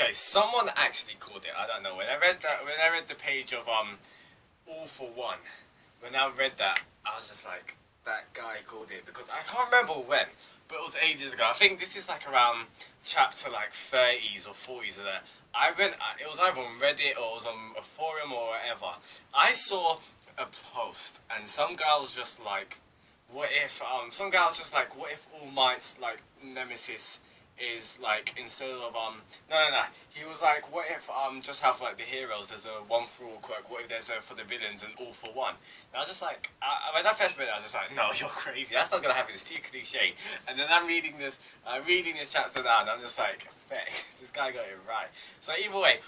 Okay, someone actually called it. I don't know. When I read the page of All for One, when I read that, I was just like, that guy called it, because I can't remember when, but it was ages ago. I think this is like around chapter like 30s or 40s or that. It was either on Reddit or it was on a forum or whatever. I saw a post and some guy was just like, what if what if All Might's like nemesis is like, instead of no, he was like, what if just have like the heroes, there's a one for all quirk, what if there's a for the villains and all for one? And I was just like, when I first read it, I was just like, no, you're crazy, that's not gonna happen, it's too cliche. And then I'm reading this chapter now and I'm just like, feck, this guy got it right. So either way,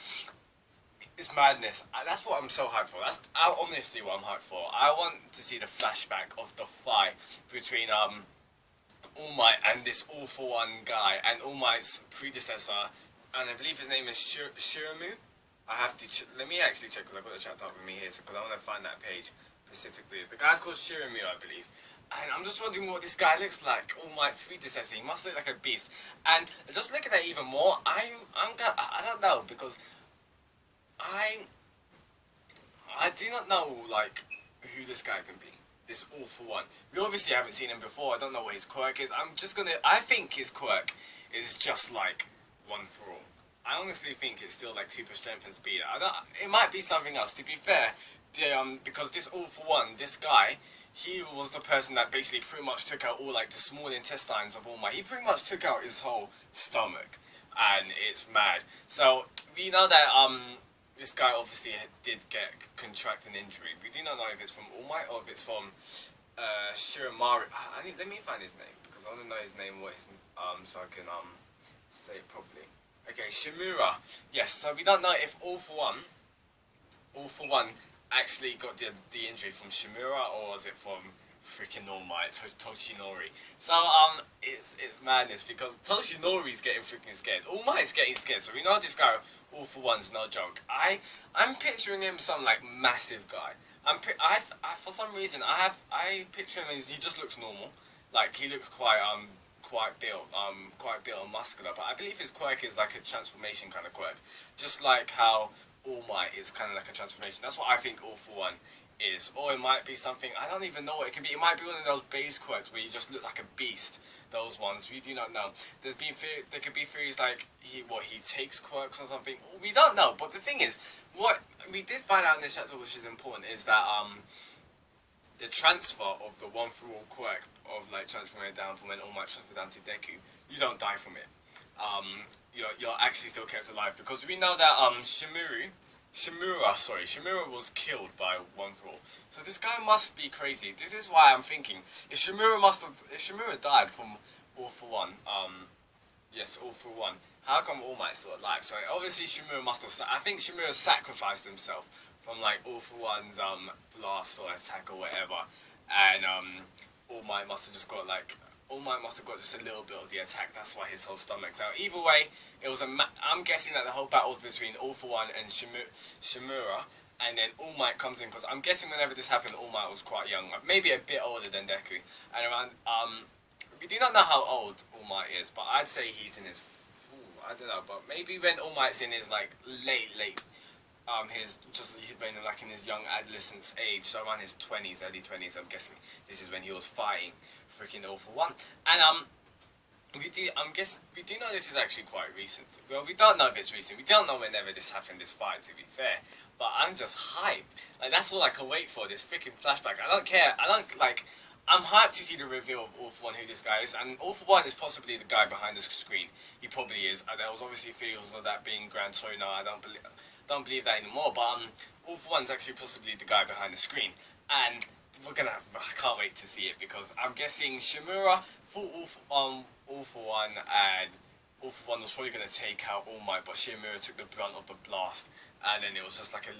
it's madness. That's what I'm so hyped for. That's honestly what I'm hyped for. I want to see the flashback of the fight between All Might and this All for One guy, and All Might's predecessor, and I believe his name is Shimura. I have to let me actually check, because I've got the chapter up with me here, because I want to find that page specifically. The guy's called Shimura, I believe, and I'm just wondering what this guy looks like. All Might's predecessor, he must look like a beast. And just looking at it even more, I don't know, because I do not know like who this guy can be. This All for One. We obviously haven't seen him before. I don't know what his quirk is. I think his quirk is just like one for all. I honestly think it's still like super strength and speed. It might be something else. To be fair, because this All for One, this guy, he was the person that basically pretty much took out all like the small intestines of All Might. He pretty much took out his whole stomach, and it's mad. So we know that this guy obviously did contract an injury. We do not know if it's from All Might or if it's from Shimura. Let me find his name, because I want to know his name, so I can say it properly. Okay, Shimura. Yes. So we don't know if All for One actually got the injury from Shimura, or was it from freaking All Might, Toshinori. So it's madness, because Toshinori's getting freaking scared. All Might's getting scared. So we know this guy All for One's no joke. I'm picturing him some like massive guy. For some reason I picture him as, he just looks normal. Like he looks quite built and muscular. But I believe his quirk is like a transformation kind of quirk, just like how All Might is kind of like a transformation. That's what I think All for One is. Or it might be something, I don't even know what it could be. It might be one of those base quirks where you just look like a beast. Those ones, we do not know. There could be theories like he takes quirks or something. We don't know. But the thing is, what we did find out in this chapter, which is important, is that the transfer of the one for all quirk of like transferring it down from when All Might transferred down to Deku, you don't die from it. You're actually still kept alive, because we know that Shimura was killed by one for all. So this guy must be crazy. This is why I'm thinking, if Shimura died from All for One, yes, All for One, how come All Might's still alive? So obviously Shimura must have, I think Shimura sacrificed himself from like All for One's blast or attack or whatever, and All Might must have just got just a little bit of the attack. That's why his whole stomach's out. Either way, it was I'm guessing that the whole battle was between All for One and Shimura, and then All Might comes in, because I'm guessing whenever this happened, All Might was quite young, maybe a bit older than Deku. And around we do not know how old All Might is, but I'd say he's in his, I don't know, but maybe when All Might's in his like late in his young adolescence age, so around his 20s, early 20s, I'm guessing this is when he was fighting freaking All for One. And we do know this is actually quite recent. Well, we don't know if it's recent. We don't know whenever this happened, this fight, to be fair. But I'm just hyped. Like, that's all I can wait for, this freaking flashback. I don't care. I'm hyped to see the reveal of All for One, who this guy is. And All for One is possibly the guy behind the screen. He probably is. There was obviously fears of that being Grand Torino. I don't believe that anymore. But All for One's actually possibly the guy behind the screen. And I can't wait to see it, because I'm guessing Shimura fought All for One, and All for One was probably going to take out All Might, but Shimura took the brunt of the blast, and then it was just like a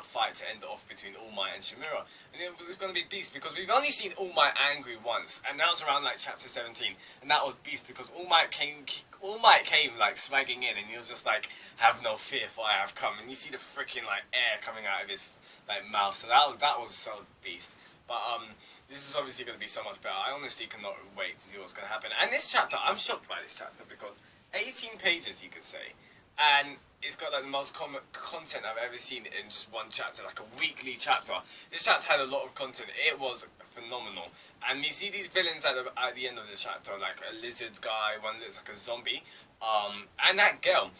fight to end it off between All Might and Shimura, and it was going to be beast, because we've only seen All Might angry once, and that was around like chapter 17, and that was beast, because All Might came like swagging in, and he was just like, have no fear, for I have come, and you see the freaking like air coming out of his like mouth, so that was so beast. But this is obviously going to be so much better. I honestly cannot wait to see what's going to happen. And this chapter, I'm shocked by this chapter, because 18 pages, you could say, and it's got like the most content I've ever seen in just one chapter, like a weekly chapter. This chapter had a lot of content. It was phenomenal. And you see these villains at the end of the chapter, like a lizard guy, one looks like a zombie. And that girl,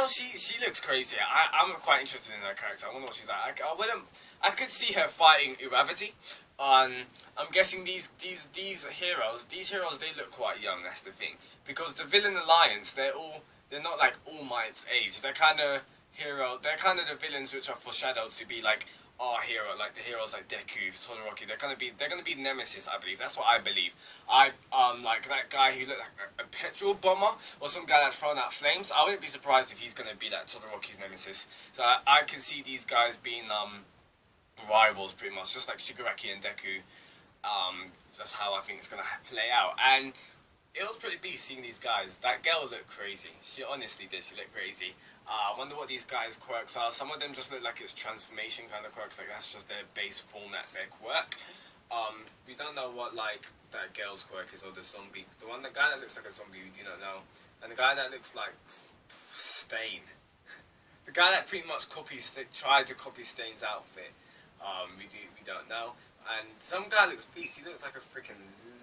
she looks crazy. I'm quite interested in her character. I wonder what she's like. I could see her fighting Uravity. I'm guessing these heroes, they look quite young. That's the thing, because the villain alliance, they're not like All Might's age. They're kind of the villains which are foreshadowed to be like our hero, like the heroes like Deku, Todoroki. They're gonna be nemesis, I believe. That's what I believe. Like that guy who looked like a petrol bomber, or some guy that's thrown out flames. I wouldn't be surprised if he's gonna be like Todoroki's nemesis. So I can see these guys being rivals pretty much, just like Shigaraki and Deku. That's how I think it's gonna play out. And it was pretty beast seeing these guys. That girl looked crazy. She honestly did. She looked crazy. I wonder what these guys' quirks are. Some of them just look like it's transformation kind of quirks. Like that's just their base form. That's their quirk. We don't know what like that girl's quirk is, or the zombie. The guy that looks like a zombie, we do not know. And the guy that looks like Stain. The guy that pretty much tried to copy Stain's outfit. We don't know. And some guy looks beast. He looks like a freaking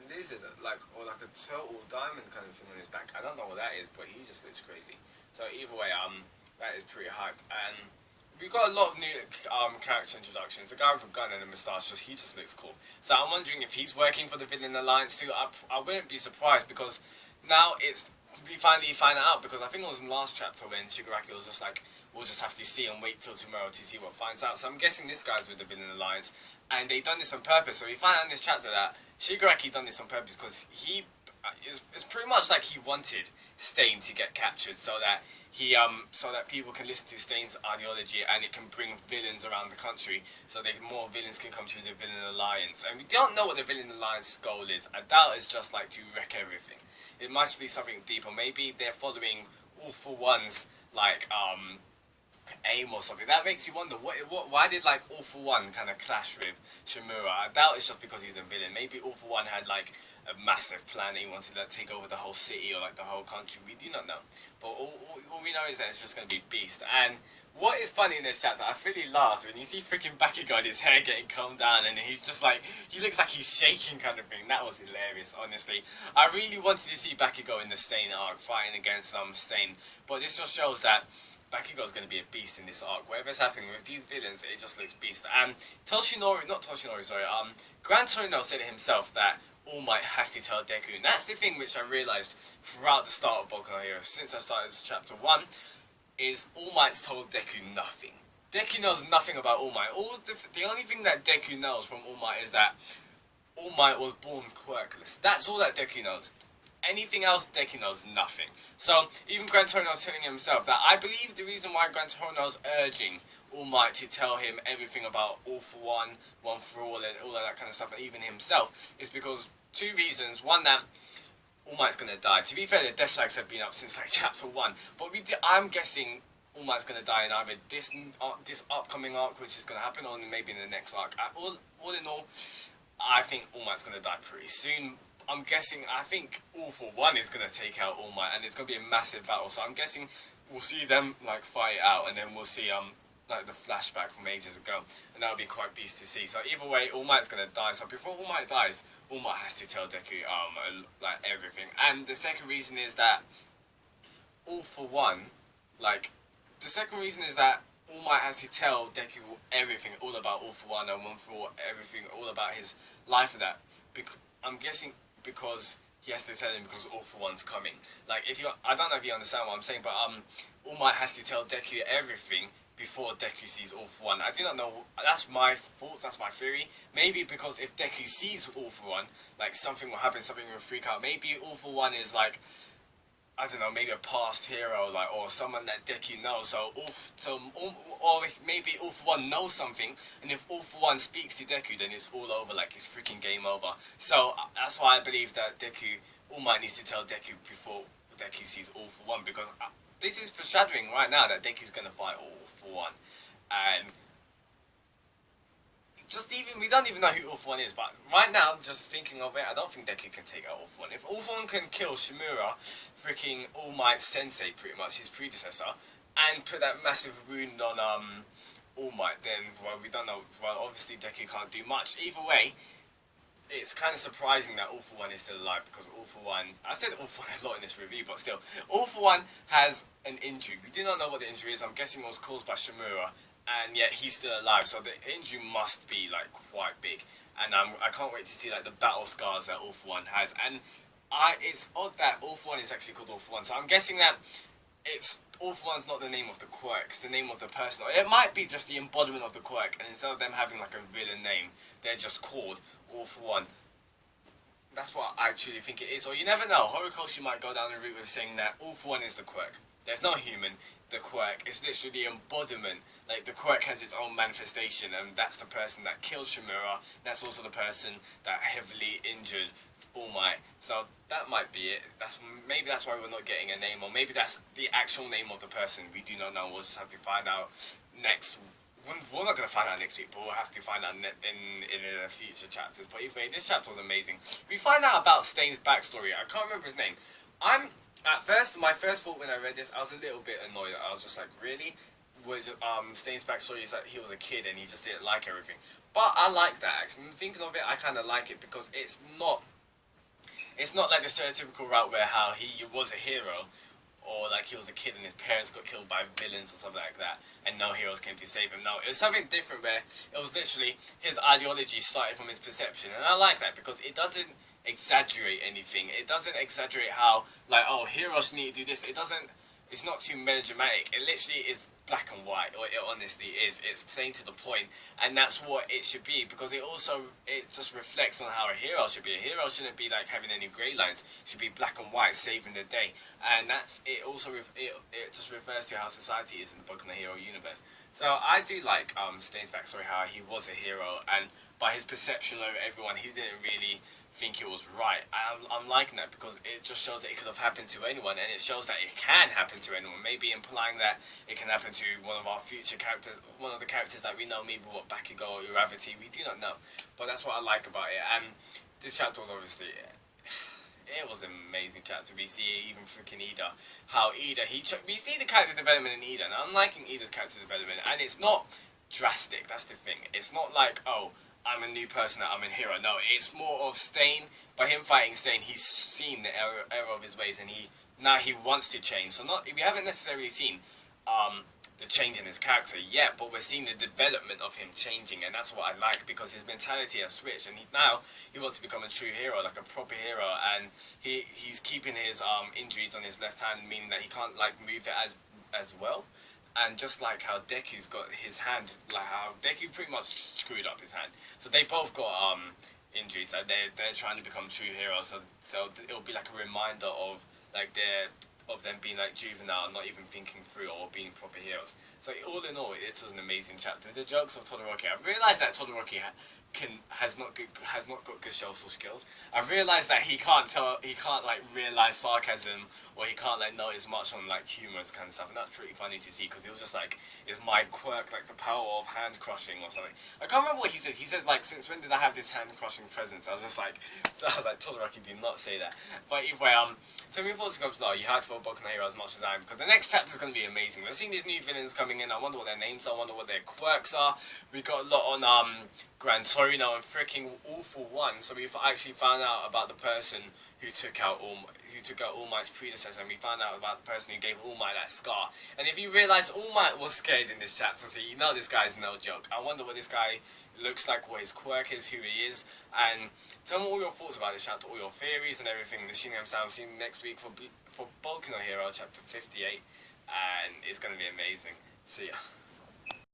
lizard, or like a turtle diamond kind of thing on his back. I don't know what that is, but he just looks crazy. So either way, that is pretty hyped. And we've got a lot of new character introductions. The guy with a gun and a moustache, he just looks cool. So I'm wondering if he's working for the Villain Alliance too. I wouldn't be surprised, because now we finally find out, because I think it was in the last chapter when Shigaraki was just like, we'll just have to see and wait till tomorrow to see what finds out. So I'm guessing this guy's with the Villain Alliance, and they done this on purpose. So we find out in this chapter that Shigaraki done this on purpose because it's pretty much like he wanted Stain to get captured, so that so that people can listen to Stain's ideology, and it can bring villains around the country, so that more villains can come to the Villain Alliance. And we don't know what the Villain Alliance goal is. I doubt it's just like to wreck everything. It must be something deeper. Maybe they're following All for One's like aim or something. That makes you wonder why did like All for One kind of clash with Shimura. I doubt it's just because he's a villain. Maybe All for One had like a massive plan. He wanted to take over the whole city or like the whole country. We do not know, but all we know is that it's just going to be beast. And what is funny in this chapter, I really laughed when you see freaking Bakugo, his hair getting combed down, and he's just like, he looks like he's shaking kind of thing. That was hilarious, honestly. I really wanted to see Bakugo in the Stain arc fighting against Stain, but this just shows that Bakugo's going to be a beast in this arc. Whatever's happening with these villains, it just looks beast. And Gran Torino said himself that All Might has to tell Deku. And that's the thing which I realised throughout the start of Boku no Hero, since I started chapter 1, is All Might's told Deku nothing. Deku knows nothing about All Might. The only thing that Deku knows from All Might is that All Might was born quirkless. That's all that Deku knows. Anything else, Deku knows nothing. So, even Gran Torino's telling himself that I believe the reason why Gran Torino's urging All Might to tell him everything about All for One, One for All, and all of that kind of stuff, and even himself, is because two reasons. One, that All Might's gonna die. To be fair, the death flags have been up since like chapter 1, but I'm guessing All Might's gonna die in either this upcoming arc, which is gonna happen, or maybe in the next arc. All in all, I think All Might's gonna die pretty soon. I'm guessing, I think All for One is going to take out All Might, and it's going to be a massive battle. So I'm guessing we'll see them like fight it out, and then we'll see like the flashback from ages ago, and that'll be quite beast to see. So either way, All Might's going to die. So before All Might dies, All Might has to tell Deku like everything. And the second reason is that All for One, the second reason is that All Might has to tell Deku everything, all about All for One and One for All, everything, all about his life and that. I'm guessing because he has to tell him because All for One's coming. I don't know if you understand what I'm saying, but All Might has to tell Deku everything before Deku sees All for One. I do not know. That's my thoughts. That's my theory. Maybe because if Deku sees All for One, like something will happen, something will freak out. Maybe All for One is like, I don't know, maybe a past hero, or someone that Deku knows. Or if maybe All for One knows something, and if All for One speaks to Deku, then it's all over. Like it's freaking game over. So that's why I believe that All Might needs to tell Deku before Deku sees All for One, because this is foreshadowing right now that Deku's gonna fight All for One, and we don't even know who All For One is, but right now, just thinking of it, I don't think Deku can take out All For One. If All For One can kill Shimura, freaking All Might Sensei, pretty much, his predecessor, and put that massive wound on All Might, then, well, we don't know. Well, obviously Deku can't do much. Either way, it's kind of surprising that All For One is still alive, because All For One, I said All For One a lot in this review, but still, All For One has an injury. We do not know what the injury is. I'm guessing it was caused by Shimura, and yet he's still alive, so the injury must be like quite big. And I can't wait to see like the battle scars that All For One has. And it's odd that All For One is actually called All For One, so I'm guessing that it's All For One's not the name of the quirk, it's the name of the person. Or it might be just the embodiment of the quirk, and instead of them having like a villain name, they're just called All For One. That's what I truly think it is. Or you never know, Horikoshi might go down the route of saying that All For One is the quirk. There's no human, the quirk is literally the embodiment. Like, the quirk has its own manifestation, and that's the person that killed Shimura. That's also the person that heavily injured All Might. So that might be it. Maybe that's why we're not getting a name, or maybe that's the actual name of the person. We do not know. We'll just have to find out next. We're not going to find out next week, but we'll have to find out in future chapters. But anyway, this chapter was amazing. We find out about Stain's backstory. I can't remember his name. At first, my first thought when I read this, I was a little bit annoyed. I was just like, really? Was Stain's backstory is that he was a kid and he just didn't like everything. But I like that, actually. Thinking of it, I kind of like it, because it's not like the stereotypical route where how he was a hero, or like he was a kid and his parents got killed by villains or something like that, and no heroes came to save him. No, it was something different where it was literally his ideology started from his perception, and I like that because it doesn't exaggerate anything. It doesn't exaggerate how, like, oh, heroes need to do this. It's not too melodramatic. It literally is black and white, or it honestly is. It's plain to the point, and that's what it should be, because it just reflects on how a hero should be. A hero shouldn't be like having any grey lines. It should be black and white, saving the day, and that's it. Also, it just refers to how society is in the Boku no Hero universe. So I do like Stain's backstory, how he was a hero, and by his perception over everyone, he didn't really think it was right. I'm liking that, because it just shows that it could have happened to anyone, and it shows that it can happen to anyone, maybe implying that it can happen to one of our future characters, one of the characters that we know, maybe what Bakugo or Uravity, we do not know, but that's what I like about it. And this chapter was obviously, it was an amazing chapter. We see even freaking Ida, how Ida, we see the character development in Ida, and I'm liking Ida's character development, and it's not drastic, that's the thing. It's not like, oh, I'm a new person, I'm a hero. No, it's more of Stain. By him fighting Stain, he's seen the error of his ways, and now he wants to change. So we haven't necessarily seen the change in his character yet, but we're seeing the development of him changing, and that's what I like, because his mentality has switched, and now he wants to become a true hero, like a proper hero, and he's keeping his injuries on his left hand, meaning that he can't like move it as well. And just like how Deku's got his hand, like how Deku pretty much screwed up his hand, so they both got injuries. Like they're trying to become true heroes. So it'll be like a reminder of like them being like juvenile, not even thinking through, or being proper heroes. So all in all, it was an amazing chapter. The jokes of Todoroki, I've realised that Todoroki has not got good social skills. I've realised that he can't like realise sarcasm, or he can't like notice much on like humorous kind of stuff, and that's pretty funny to see, because he was just like, is my quirk like the power of hand crushing or something? I can't remember what he said. He said like, since when did I have this hand crushing presence? I was like Todoroki did not say that. But either way, tell me your thoughts in below. You hyped for Boku no Hero as much as I am, because the next chapter is going to be amazing. We're seeing these new villains coming in. I wonder what their names are. I wonder what their quirks are. We got a lot on Gran Torino and freaking All For One. So we've actually found out about the person who took out All Might's predecessor, and we found out about the person who gave All Might that scar. And if you realise All Might was scared in this chapter, so you know this guy's no joke. I wonder what this guy looks like, what his quirk is, who he is, and tell me all your thoughts about this chapter, all your theories and everything. The Shinigami Sound, I'm seeing next week for Boku no Hero chapter 58, and it's going to be amazing. See ya.